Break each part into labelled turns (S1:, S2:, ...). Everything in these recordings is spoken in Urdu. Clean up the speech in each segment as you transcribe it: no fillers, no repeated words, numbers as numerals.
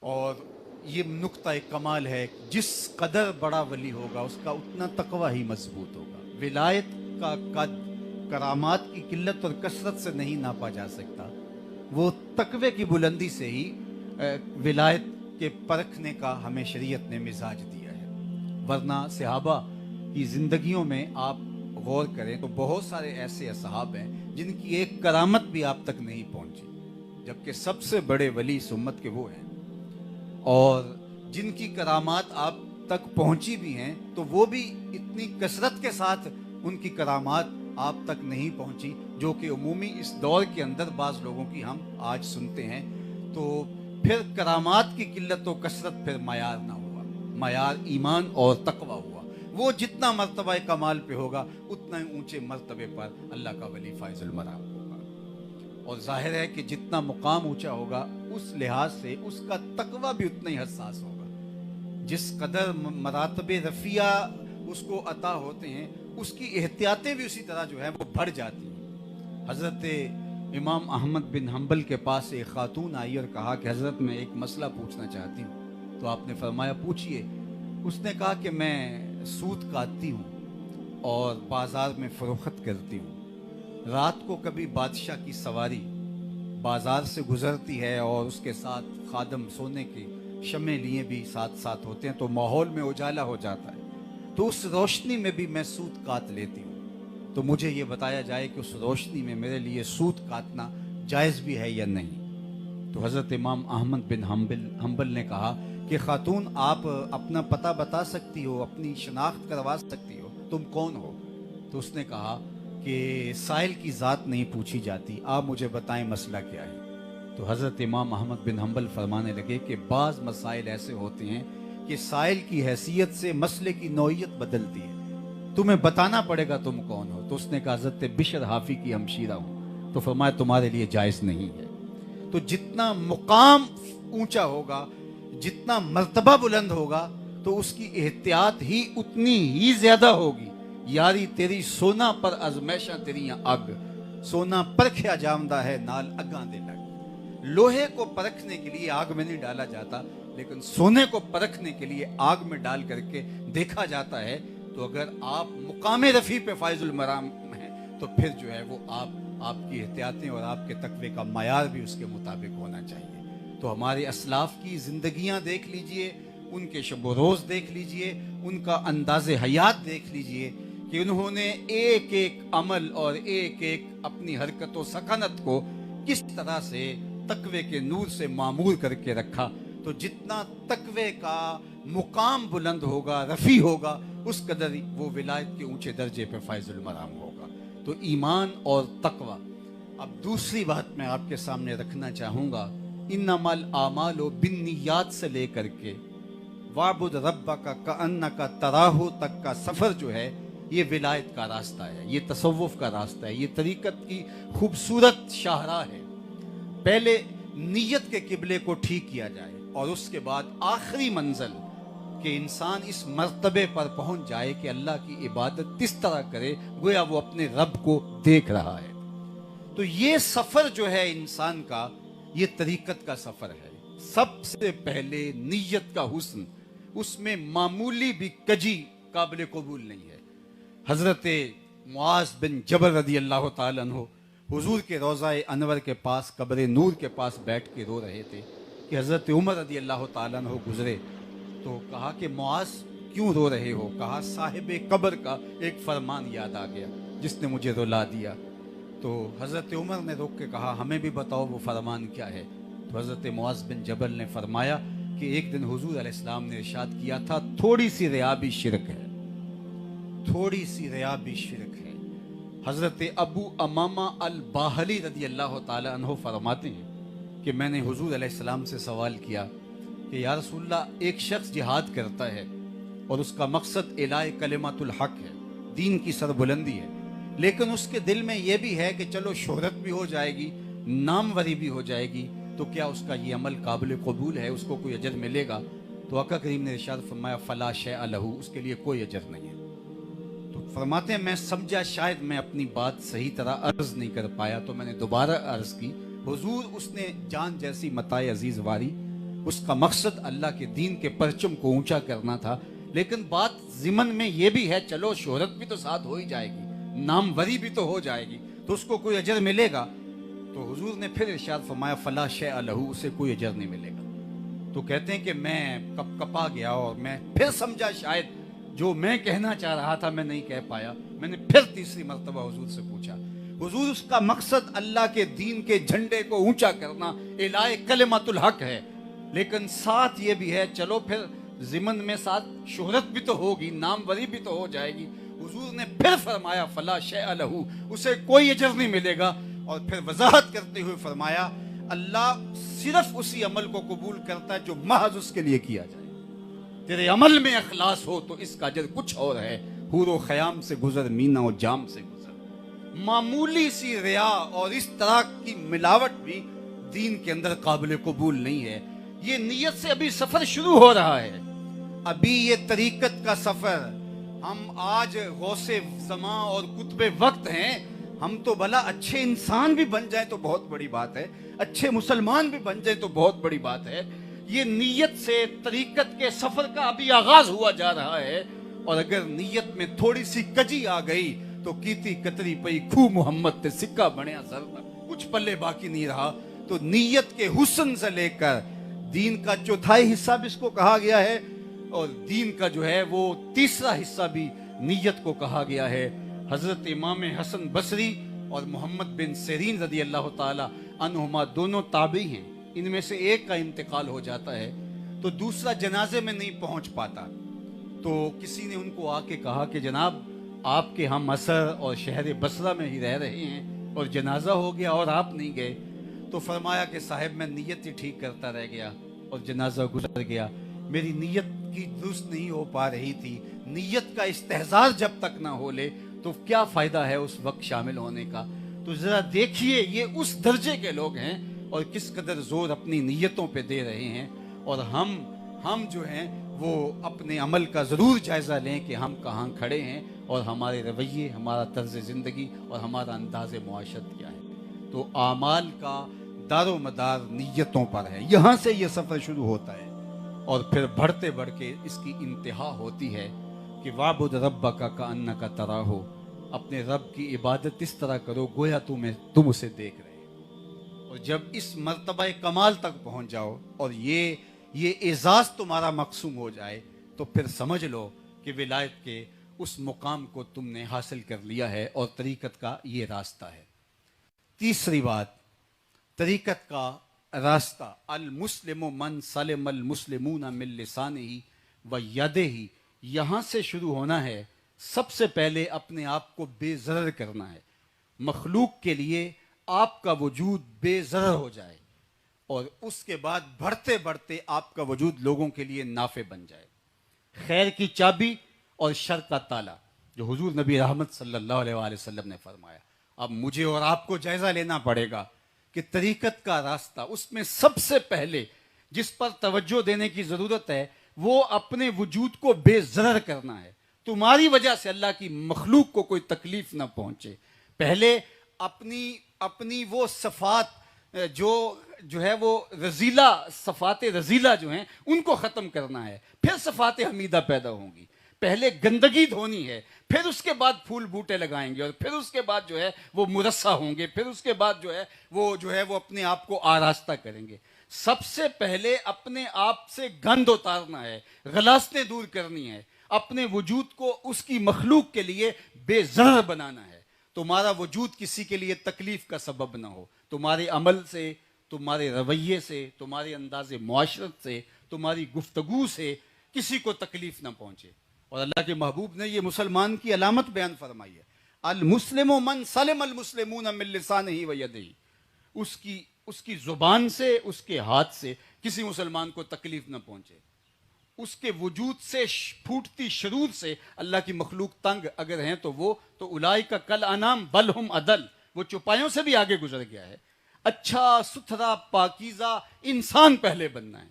S1: اور یہ نقطہ کمال ہے، جس قدر بڑا ولی ہوگا اس کا اتنا تقوی ہی مضبوط ہوگا۔ ولایت کا قد کرامات کی قلت اور کثرت سے نہیں ناپا جا سکتا، وہ تقوی کی بلندی سے ہی ولایت کے پرکھنے کا ہمیں شریعت نے مزاج دیا ہے۔ ورنہ صحابہ کی زندگیوں میں آپ غور کریں تو بہت سارے ایسے اصحاب ہیں جن کی ایک کرامت بھی آپ تک نہیں پہنچی، جبکہ سب سے بڑے ولی اس امت کے وہ ہیں، اور جن کی کرامات آپ تک پہنچی بھی ہیں تو وہ بھی اتنی کثرت کے ساتھ ان کی کرامات آپ تک نہیں پہنچی، جو کہ عمومی اس دور کے اندر بعض لوگوں کی ہم آج سنتے ہیں۔ تو پھر کرامات کی قلت و کثرت پھر معیار نہ ہوا، معیار ایمان اور تقوی ہوا۔ وہ جتنا مرتبہ کمال پہ ہوگا اتنا ہی اونچے مرتبے پر اللہ کا ولی فائز المرام ہوگا۔ اور ظاہر ہے کہ جتنا مقام اونچا ہوگا اس لحاظ سے اس کا تقوی بھی اتنا ہی حساس ہوگا۔ جس قدر مراتب رفیع اس کو عطا ہوتے ہیں اس کی احتیاطیں بھی اسی طرح جو ہے وہ بڑھ جاتی ہیں۔ حضرت امام احمد بن حنبل کے پاس ایک خاتون آئی اور کہا کہ حضرت میں ایک مسئلہ پوچھنا چاہتی ہوں۔ تو آپ نے فرمایا پوچھئے۔ اس نے کہا کہ میں سود کاٹتی ہوں اور بازار میں فروخت کرتی ہوں۔ رات کو کبھی بادشاہ کی سواری بازار سے گزرتی ہے اور اس کے ساتھ خادم سونے کے شمع لیے بھی ساتھ ساتھ ہوتے ہیں، تو ماحول میں اجالا ہو جاتا ہے، تو اس روشنی میں بھی میں سود کاٹ لیتی ہوں۔ تو مجھے یہ بتایا جائے کہ اس روشنی میں میرے لیے سود کاٹنا جائز بھی ہے یا نہیں۔ تو حضرت امام احمد بن حنبل نے کہا کہ خاتون آپ اپنا پتہ بتا سکتی ہو، اپنی شناخت کروا سکتی ہو، تم کون ہو؟ تو اس نے کہا کہ سائل کی ذات نہیں پوچھی جاتی، آپ مجھے بتائیں مسئلہ کیا ہے۔ تو حضرت امام احمد بن حنبل فرمانے لگے کہ بعض مسائل ایسے ہوتے ہیں کہ سائل کی حیثیت سے مسئلے کی نوعیت بدلتی ہے، تمہیں بتانا پڑے گا تم کون ہو۔ تو اس نے کہا حضرت بشر حافی کی ہمشیرہ ہوں۔ تو فرمایا تمہارے لیے جائز نہیں ہے۔ تو جتنا مقام اونچا ہوگا، جتنا مرتبہ بلند ہوگا، تو اس کی احتیاط ہی اتنی ہی زیادہ ہوگی۔ یاری تیری سونا پر ازمیشاں تیریاں اگ، سونا پرکھیا جامدہ ہے نال اگاں دے لگ۔ لوہے کو پرکھنے کے لیے آگ میں نہیں ڈالا جاتا، لیکن سونے کو پرکھنے کے لیے آگ میں ڈال کر کے دیکھا جاتا ہے۔ تو اگر آپ مقام رفیع پہ فائز المرام ہیں تو پھر جو ہے وہ آپ کی احتیاطیں اور آپ کے تقوی کا معیار بھی اس کے مطابق ہونا چاہیے۔ تو ہمارے اسلاف کی زندگیاں دیکھ لیجئے، ان کے شب و روز دیکھ لیجئے، ان کا انداز حیات دیکھ لیجئے کہ انہوں نے ایک ایک عمل اور ایک ایک اپنی حرکت و سکنت کو کس طرح سے تقوی کے نور سے معمور کر کے رکھا۔ تو جتنا تقوی کا مقام بلند ہوگا، رفیع ہوگا، اس قدر وہ ولایت کے اونچے درجے پہ فائز المرام ہوگا۔ تو ایمان اور تقوی۔ اب دوسری بات میں آپ کے سامنے رکھنا چاہوں گا، انما الاعمال بالنیات سے لے کر کے وَاعْبُدْ رَبَّكَ كَأَنَّكَ تَرَاهُ تک کا سفر جو ہے یہ ولایت کا راستہ ہے، یہ تصوف کا راستہ ہے، یہ طریقت کی خوبصورت شاہراہ ہے۔ پہلے نیت کے قبلے کو ٹھیک کیا جائے اور اس کے بعد آخری منزل کہ انسان اس مرتبے پر پہنچ جائے کہ اللہ کی عبادت اس طرح کرے گویا وہ اپنے رب کو دیکھ رہا ہے۔ تو یہ سفر جو ہے انسان کا، یہ طریقت کا سفر ہے۔ سب سے پہلے نیت کا حسن، اس میں معمولی بھی کجی قابل قبول نہیں ہے۔ حضرت معاذ بن جبل رضی اللہ تعالیٰ عنہ حضور کے روضہ انور کے پاس قبر نور کے پاس بیٹھ کے رو رہے تھے کہ حضرت عمر رضی اللہ تعالیٰ عنہ گزرے۔ تو کہا کہ معاذ کیوں رو رہے ہو؟ کہا صاحب قبر کا ایک فرمان یاد آ گیا جس نے مجھے رلا دیا۔ تو حضرت عمر نے روک کے کہا ہمیں بھی بتاؤ وہ فرمان کیا ہے۔ تو حضرت معاذ بن جبل نے فرمایا کہ ایک دن حضور علیہ السلام نے ارشاد کیا تھا تھوڑی سی ریا بھی شرک ہے، تھوڑی سی ریا بھی شرک ہے۔ حضرت ابو امامہ الباہلی رضی اللہ تعالیٰ عنہ فرماتے ہیں کہ میں نے حضور علیہ السلام سے سوال کیا کہ یا رسول اللہ، ایک شخص جہاد کرتا ہے اور اس کا مقصد اعلاء کلمۃ الحق ہے، دین کی سربلندی ہے، لیکن اس کے دل میں یہ بھی ہے کہ چلو شہرت بھی ہو جائے گی، ناموری بھی ہو جائے گی، تو کیا اس کا یہ عمل قابل قبول ہے؟ اس کو کوئی اجر ملے گا؟ تو آقا کریم نے ارشاد فرمایا فلا شیء لہ، اس کے لیے کوئی اجر نہیں ہے۔ تو فرماتے ہیں میں سمجھا شاید میں اپنی بات صحیح طرح عرض نہیں کر پایا، تو میں نے دوبارہ عرض کی۔ حضور اس نے جان جیسی متاع عزیز واری، اس کا مقصد اللہ کے دین کے پرچم کو اونچا کرنا تھا. لیکن بات ضمن میں یہ بھی ہے، چلو شہرت بھی تو ساتھ ہو ہی جائے گی، ناموری بھی تو ہو جائے گی، تو اس کو کوئی اجر ملے گا. تو حضور نے پھر ارشاد فرمایا فلا شیء لہ، اسے کوئی اجر نہیں ملے گا. تو کہتے ہیں کہ میں کپا گیا اور میں پھر سمجھا شاید جو میں کہنا چاہ رہا تھا میں نہیں کہہ پایا. میں نے پھر تیسری مرتبہ حضور سے پوچھا. حضور اس کا مقصد اللہ کے دین کے جھنڈے کو اونچا کرنا، اعلاء کلمۃ الحق ہے، لیکن ساتھ یہ بھی ہے چلو پھر ضمن میں ساتھ شہرت بھی تو ہوگی، ناموری بھی تو ہو جائے گی. حضور نے پھر فرمایا فلا شیء لہ، اسے کوئی اجر نہیں ملے گا. اور پھر وضاحت کرتے ہوئے فرمایا اللہ صرف اسی عمل کو قبول کرتا ہے جو محض اس کے لیے کیا جائے. تیرے عمل میں اخلاص ہو تو اس کا اجر کچھ اور ہے. حور و خیام سے گزر، مینا و جام سے گزر. معمولی سی ریا اور اس طرح کی ملاوٹ بھی دین کے اندر قابل قبول نہیں ہے. یہ نیت سے ابھی سفر شروع ہو رہا ہے، ابھی یہ طریقت کا سفر. ہم آج غوث زمان اور قطب وقت ہیں، ہم تو بھلا اچھے انسان بھی بن جائیں تو بہت بڑی بات ہے، اچھے مسلمان بھی بن جائیں تو بہت بڑی بات ہے. یہ نیت سے طریقت کے سفر کا ابھی آغاز ہوا جا رہا ہے. اور اگر نیت میں تھوڑی سی کجی آ گئی تو کیتی کتری پئی کھو محمد تے سکہ بنیا سر، کچھ پلے باقی نہیں رہا. تو نیت کے حسن سے لے کر دین کا چوتھائی حصہ بھی اس کو کہا گیا ہے، اور دین کا جو ہے وہ تیسرا حصہ بھی نیت کو کہا گیا ہے. حضرت امام حسن بصری اور محمد بن سیرین رضی اللہ تعالی عنہما دونوں تابعی ہیں. ان میں سے ایک کا انتقال ہو جاتا ہے تو دوسرا جنازے میں نہیں پہنچ پاتا. تو کسی نے ان کو آ کے کہا کہ جناب آپ کے ہم مصر اور شہر بصرہ میں ہی رہ رہے ہیں اور جنازہ ہو گیا اور آپ نہیں گئے. تو فرمایا کہ صاحب میں نیت ہی ٹھیک کرتا رہ گیا اور جنازہ گزر گیا. میری نیت کی درست نہیں ہو پا رہی تھی. نیت کا استحضار جب تک نہ ہو لے تو کیا فائدہ ہے اس وقت شامل ہونے کا. تو ذرا دیکھیے یہ اس درجے کے لوگ ہیں اور کس قدر زور اپنی نیتوں پہ دے رہے ہیں. اور ہم جو ہیں وہ اپنے عمل کا ضرور جائزہ لیں کہ ہم کہاں کھڑے ہیں اور ہمارے رویے، ہمارا طرز زندگی اور ہمارا انداز معاشرت کیا ہے. تو اعمال کا دار و مدار نیتوں پر ہے. یہاں سے یہ سفر شروع ہوتا ہے اور پھر بڑھتے بڑھ کے اس کی انتہا ہوتی ہے کہ وَاعْبُدْ رَبَّكَ كَأَنَّكَ تَرَاهُ، اپنے رب کی عبادت اس طرح کرو گویا تم اسے دیکھ رہے. اور جب اس مرتبہ کمال تک پہنچ جاؤ اور یہ اعزاز تمہارا مقسوم ہو جائے تو پھر سمجھ لو کہ ولایت کے اس مقام کو تم نے حاصل کر لیا ہے اور طریقت کا یہ راستہ ہے. تیسری بات، طریقت کا راستہ، المسلم من سلم المسلمون من لسانہ و یدہ، یہاں سے شروع ہونا ہے. سب سے پہلے اپنے آپ کو بے ضرر کرنا ہے. مخلوق کے لیے آپ کا وجود بے ضرر ہو جائے اور اس کے بعد بڑھتے بڑھتے آپ کا وجود لوگوں کے لیے نافع بن جائے. خیر کی چابی اور شر کا تالا، جو حضور نبی رحمت صلی اللہ علیہ وآلہ وسلم نے فرمایا. اب مجھے اور آپ کو جائزہ لینا پڑے گا کہ طریقت کا راستہ، اس میں سب سے پہلے جس پر توجہ دینے کی ضرورت ہے وہ اپنے وجود کو بے ضرر کرنا ہے. تمہاری وجہ سے اللہ کی مخلوق کو کوئی تکلیف نہ پہنچے. پہلے اپنی وہ صفات جو ہے وہ رذیلہ، صفات رذیلہ جو ہیں ان کو ختم کرنا ہے. پھر صفات حمیدہ پیدا ہوں گی. پہلے گندگی دھونی ہے، پھر اس کے بعد پھول بوٹے لگائیں گے اور پھر اس کے بعد جو ہے وہ مرصع ہوں گے، پھر اس کے بعد جو ہے وہ اپنے آپ کو آراستہ کریں گے. سب سے پہلے اپنے آپ سے گند اتارنا ہے، غلاظتیں دور کرنی ہے، اپنے وجود کو اس کی مخلوق کے لیے بے ضرر بنانا ہے. تمہارا وجود کسی کے لیے تکلیف کا سبب نہ ہو. تمہارے عمل سے، تمہارے رویے سے، تمہارے انداز معاشرت سے، تمہاری گفتگو سے کسی کو تکلیف نہ پہنچے. اور اللہ کے محبوب نے یہ مسلمان کی علامت بیان فرمائی ہے، المسلم من سلم المسلمون من لسانہ و یدہ. اس کی زبان سے، اس کے ہاتھ سے کسی مسلمان کو تکلیف نہ پہنچے. اس کے وجود سے پھوٹتی شرور سے اللہ کی مخلوق تنگ اگر ہیں تو وہ تو اولئک کالانعام بل ہم اضل، وہ چوپایوں سے بھی آگے گزر گیا ہے. اچھا ستھرا پاکیزہ انسان پہلے بننا ہے.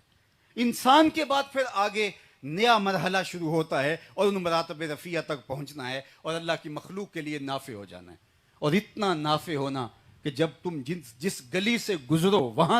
S1: انسان کے بعد پھر آگے نیا مرحلہ شروع ہوتا ہے اور ان مراتب رفیع تک پہنچنا ہے اور اللہ کی مخلوق کے لیے نافع ہو جانا ہے. اور اتنا نافع ہونا کہ جب تم جس گلی سے گزرو وہاں